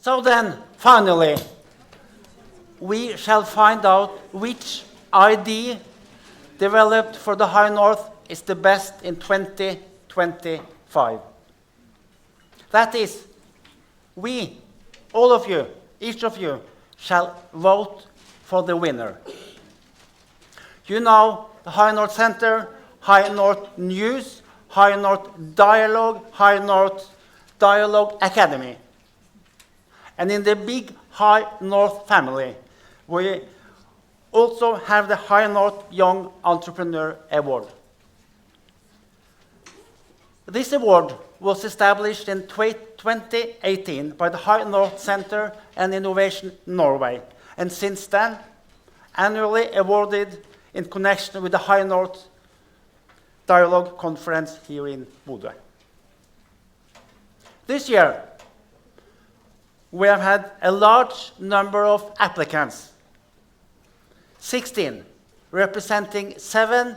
So then, finally, we shall find out which ID developed for the High North is the best in 2025. That is, we, all of you, each of you, shall vote for the winner. You know the High North Center, High North News, High North Dialogue, High North Dialogue Academy. And in the big High North family, we also have the High North Young Entrepreneur Award. This award was established in 2018 by the High North Center and Innovation Norway, and since then, annually awarded in connection with the High North Dialogue Conference here in Bodø. This year, we have had a large number of applicants, 16, representing 7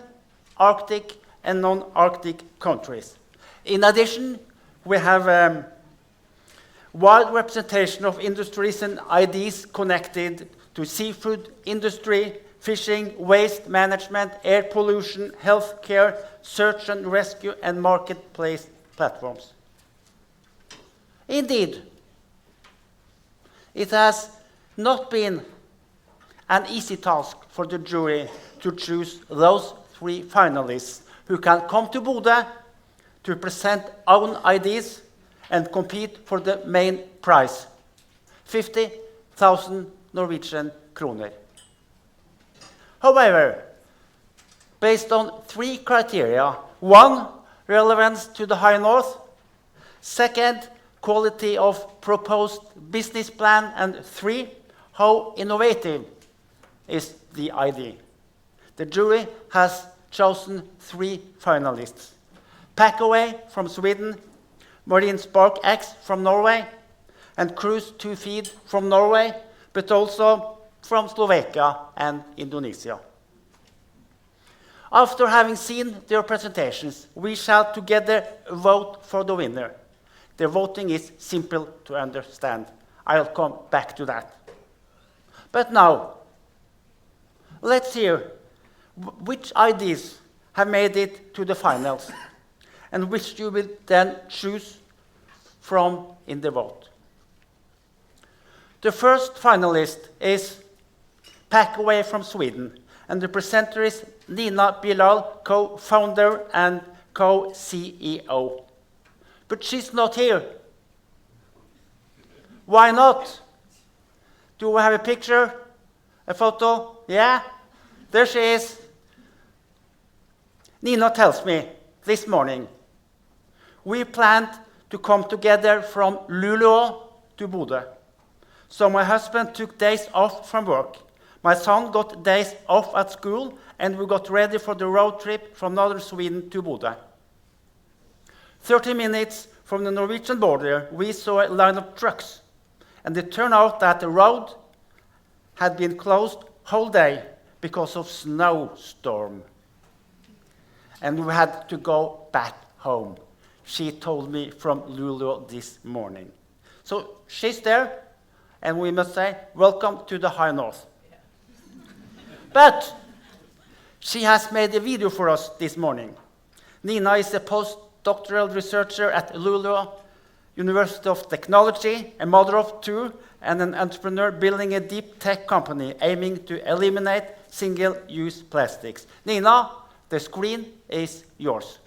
Arctic and non-Arctic countries. In addition, we have a wide representation of industries and ideas connected to seafood industry, fishing, waste management, air pollution, healthcare, search and rescue, and marketplace platforms. Indeed, it has not been an easy task for the jury to choose those 3 finalists who can come to Bodø to present own ideas and compete for the main prize, 50,000 Norwegian kroner. However, based on 3 criteria: 1, relevance to the High North; 2, quality of proposed business plan; and 3, how innovative is the idea. The jury has chosen 3 finalists: Packaway from Sweden, Marine Spark X from Norway, and Cruise to Feed from Norway, but also from Slovakia and Indonesia. After having seen their presentations, we shall together vote for the winner. The voting is simple to understand. I'll come back to that. But now, let's hear which ideas have made it to the finals, and which you will then choose from in the vote. The first finalist is Packaway from Sweden, and the presenter is Nina Bilal, co-founder and co-CEO. But she's not here. Why not? Do we have a picture? A photo? Yeah? There she is. Nina tells me this morning, we planned to come together from Luleå to Bodø. So my husband took days off from work. My son got days off at school, and we got ready for the road trip from northern Sweden to Bodø. 30 minutes from the Norwegian border, we saw a line of trucks, and it turned out that the road had been closed whole day because of snowstorm. And we had to go back home. She told me from Luleå this morning. So she's there, and we must say, welcome to the High North. Yeah. But she has made a video for us this morning. Nina is a postdoctoral researcher at Luleå University of Technology, a mother of 2, and an entrepreneur building a deep tech company aiming to eliminate single-use plastics. Nina, the screen is yours.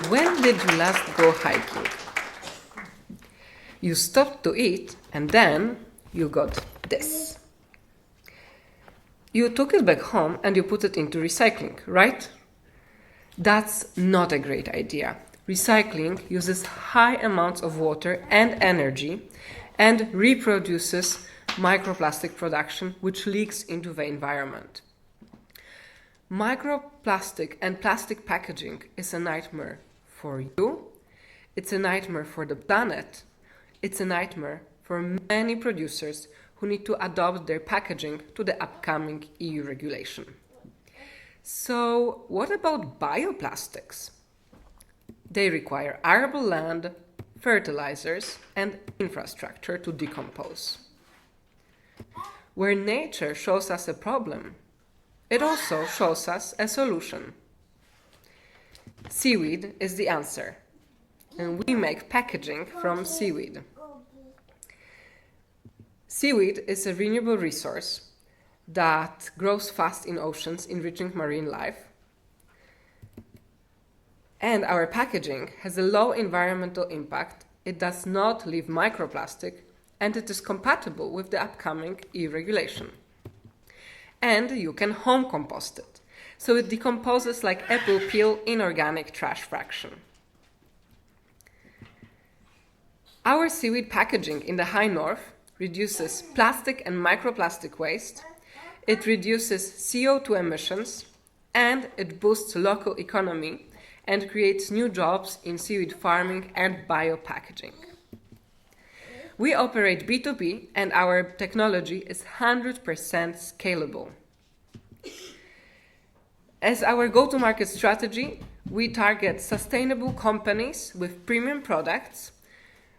When did you last go hiking? You stopped to eat, and then you got this. You took it back home and you put it into recycling, right? That's not a great idea. Recycling uses high amounts of water and energy and reproduces microplastic production, which leaks into the environment. Microplastic and plastic packaging is a nightmare for you, it's a nightmare for the planet, it's a nightmare for many producers who need to adopt their packaging to the upcoming EU regulation. So, what about bioplastics? They require arable land, fertilizers, and infrastructure to decompose. Where nature shows us a problem, it also shows us a solution. Seaweed is the answer, and we make packaging from seaweed. Seaweed is a renewable resource that grows fast in oceans, enriching marine life. And our packaging has a low environmental impact, it does not leave microplastic, and it is compatible with the upcoming EU regulation. And you can home compost it, so it decomposes like apple peel in organic trash fraction. Our seaweed packaging in the High North reduces plastic and microplastic waste, it reduces CO2 emissions, and it boosts local economy and creates new jobs in seaweed farming and biopackaging. We operate B2B and our technology is 100% scalable. As our go-to-market strategy, we target sustainable companies with premium products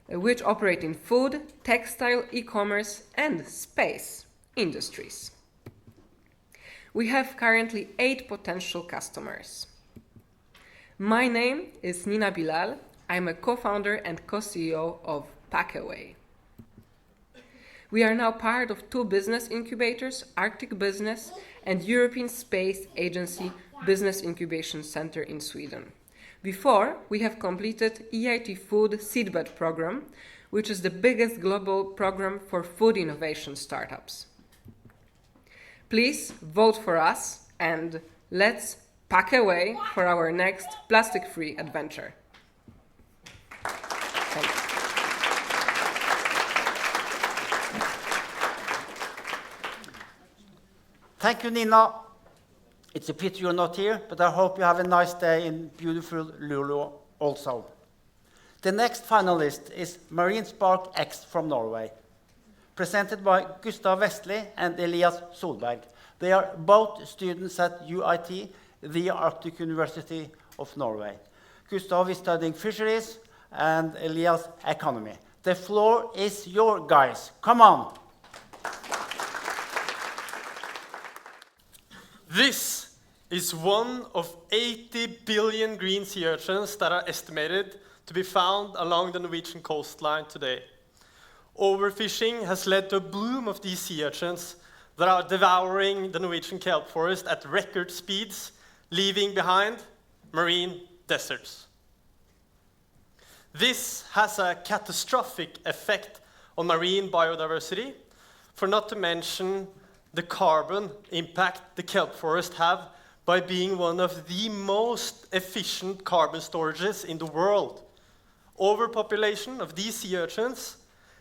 which operate in food, textile, e-commerce, and space industries. We have currently 8 potential customers. My name is Nina Bilal. I'm a co-founder and co-CEO of Packaway. We are now part of 2 business incubators, Arctic Business and European Space Agency Business Incubation Center in Sweden. Before, we have completed EIT Food Seedbed program, which is the biggest global program for food innovation startups. Please vote for us and let's pack away for our next plastic-free adventure. Thanks. Thank you, Nina. It's a pity you're not here, but I hope you have a nice day in beautiful Luleå also. The next finalist is Marine Spark X from Norway, presented by Gustav Vestli and Elias Solberg. They are both students at UiT, the Arctic University of Norway. Gustav is studying fisheries and Elias economy. The floor is yours, guys. Come on. This is one of 80 billion green sea urchins that are estimated to be found along the Norwegian coastline today. Overfishing has led to a bloom of these sea urchins that are devouring the Norwegian kelp forest at record speeds, leaving behind marine deserts. This has a catastrophic effect on marine biodiversity, for not to mention the carbon impact the kelp forest have by being one of the most efficient carbon storages in the world. Overpopulation of these sea urchins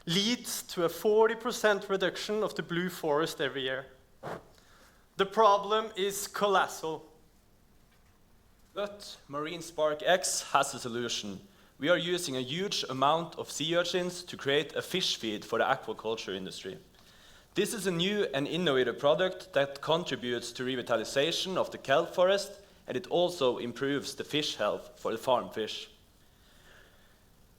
leads to a 40% reduction of the blue forest every year. The problem is colossal. But Marine Spark X has a solution. We are using a huge amount of sea urchins to create a fish feed for the aquaculture industry. This is a new and innovative product that contributes to revitalization of the kelp forest, and it also improves the fish health for the farm fish.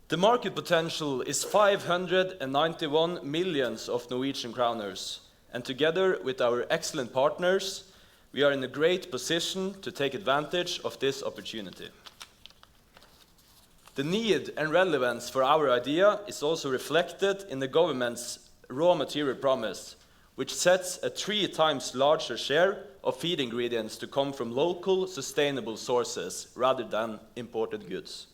The market potential is 591 million of Norwegian kroners, and together with our excellent partners, we are in a great position to take advantage of this opportunity. The need and relevance for our idea is also reflected in the government's raw material promise, which sets a 3 times larger share of feed ingredients to come from local, sustainable sources rather than imported goods.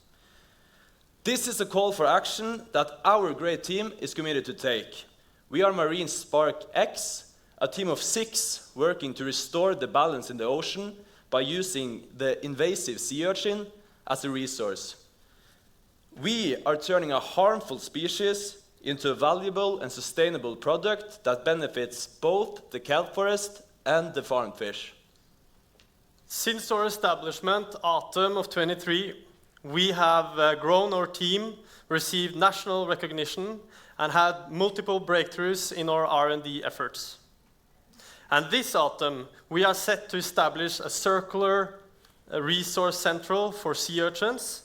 This is a call for action that our great team is committed to take. We are Marine Spark X, a team of 6 working to restore the balance in the ocean by using the invasive sea urchin as a resource. We are turning a harmful species into a valuable and sustainable product that benefits both the kelp forest and the farm fish. Since our establishment, autumn of 23, we have grown our team, received national recognition, and had multiple breakthroughs in our R&D efforts. And this autumn, we are set to establish a circular resource central for sea urchins,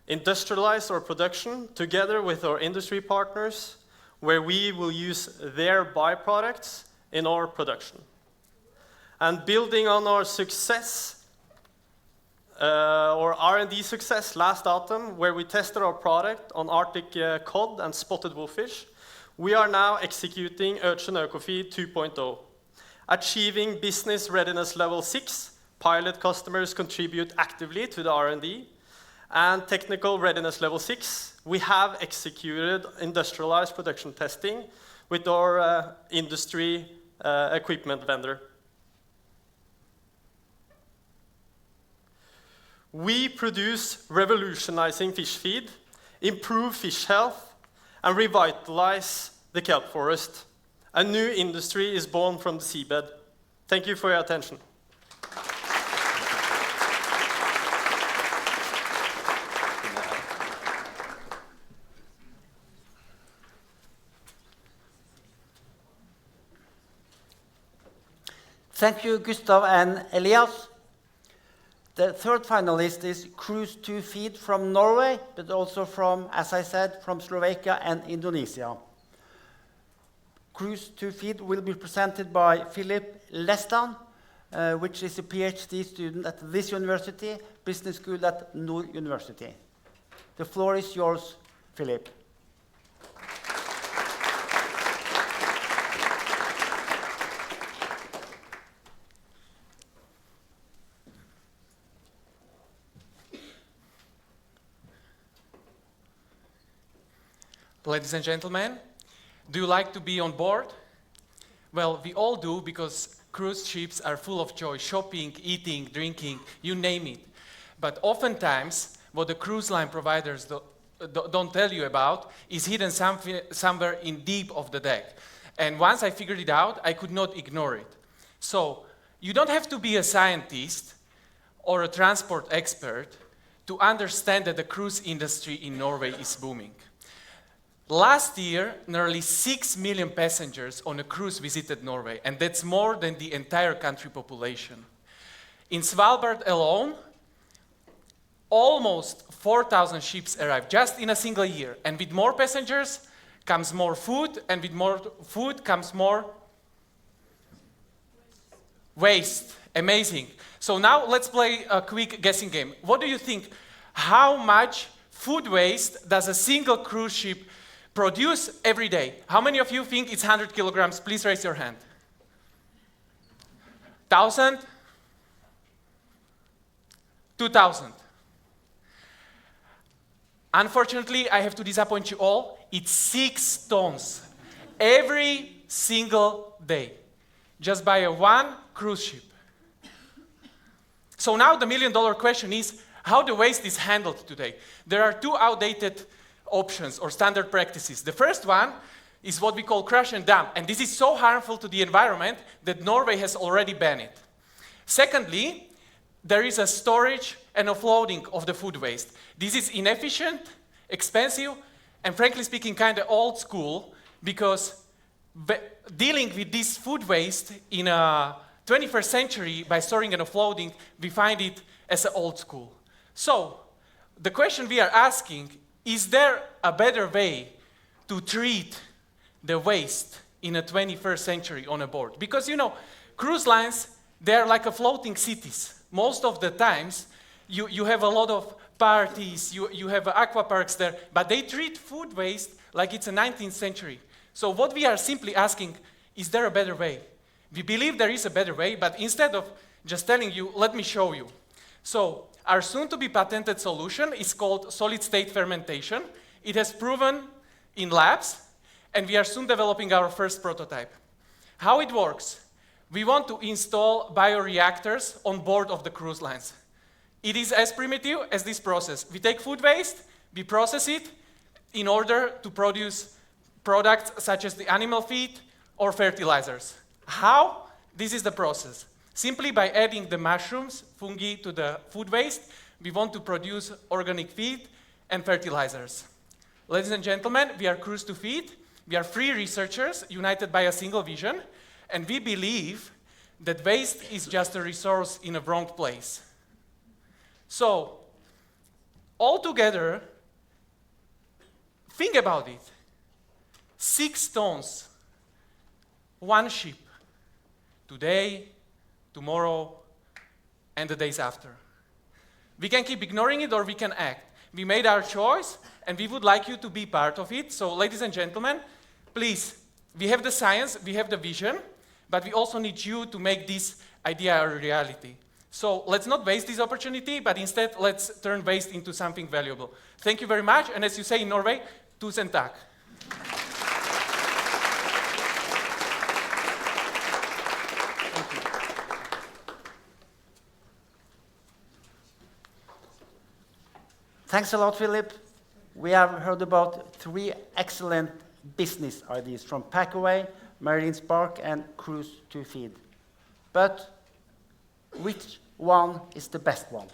industrialize our production together with our industry partners, where we will use their byproducts in our production. And building on our success, our R&D success last autumn, where we tested our product on Arctic cod and spotted wolffish, we are now executing Ocean Økofeed 2.0. Achieving business readiness level 6, pilot customers contribute actively to the R&D, and technical readiness level 6, we have executed industrialized production testing with our industry equipment vendor. We produce revolutionizing fish feed, improve fish health, and revitalize the kelp forest. A new industry is born from the seabed. Thank you for your attention. Thank you, Gustav and Elias. The third finalist is Cruise to Feed from Norway, but also from, as I said, from Slovakia and Indonesia. Cruise to Feed will be presented by Philip Lestan, which is a PhD student at this university, business school at Nord University. The floor is yours, Philip. Ladies and gentlemen, do you like to be on board? Well, we all do, because cruise ships are full of joy, shopping, eating, drinking, you name it. But oftentimes, what the cruise line providers don't tell you about is hidden somewhere in deep of the deck. And once I figured it out, I could not ignore it. So, you don't have to be a scientist or a transport expert to understand that the cruise industry in Norway is booming. Last year, nearly 6 million passengers on a cruise visited Norway, and that's more than the entire country population. In Svalbard alone, almost 4,000 ships arrived just in a single year. And with more passengers comes more food, and with more food comes more waste. Amazing. So now let's play a quick guessing game. What do you think? How much food waste does a single cruise ship produce every day? How many of you think it's 100 kilograms? Please raise your hand. 1,000? 2,000? Unfortunately, I have to disappoint you all. It's 6 tons every single day, just by one cruise ship. So now the million-dollar question is, how the waste is handled today. There are 2 outdated options or standard practices. The first one is what we call crush and dump, and this is so harmful to the environment that Norway has already banned it. Secondly, there is a storage and offloading of the food waste. This is inefficient, expensive, and frankly speaking, kind of old school, because dealing with this food waste in a 21st century by storing and offloading, we find it as old school. So, the question we are asking, is there a better way to treat the waste in a 21st century on a board? Because, you know, cruise lines, they're like a floating cities. Most of the times, you have a lot of parties, you have aqua parks there, but they treat food waste like it's a 19th century. So what we are simply asking, is there a better way? We believe there is a better way, but instead of just telling you, let me show you. So, our soon-to-be patented solution is called solid-state fermentation. It has proven in labs, and we are soon developing our first prototype. How it works? We want to install bioreactors on board of the cruise lines. It is as primitive as this process. We take food waste, we process it in order to produce products such as the animal feed or fertilizers. How? This is the process. Simply by adding the mushrooms, fungi to the food waste, we want to produce organic feed and fertilizers. Ladies and gentlemen, we are Cruise to Feed. We are 3 researchers united by a single vision, and we believe that waste is just a resource in a wrong place. So, Altogether, think about it. 6 tons, 1 ship, today, tomorrow, and the days after. We can keep ignoring it or we can act. We made our choice, and we would like you to be part of it. So, ladies and gentlemen, please, we have the science, we have the vision, but we also need you to make this idea a reality. So let's not waste this opportunity, but instead let's turn waste into something valuable. Thank you very much, and as you say in Norway, tusen takk. Thanks a lot, Philip. We have heard about 3 excellent business ideas from Packaway, Marine Spark, and Cruise to Feed. But which one is the best one?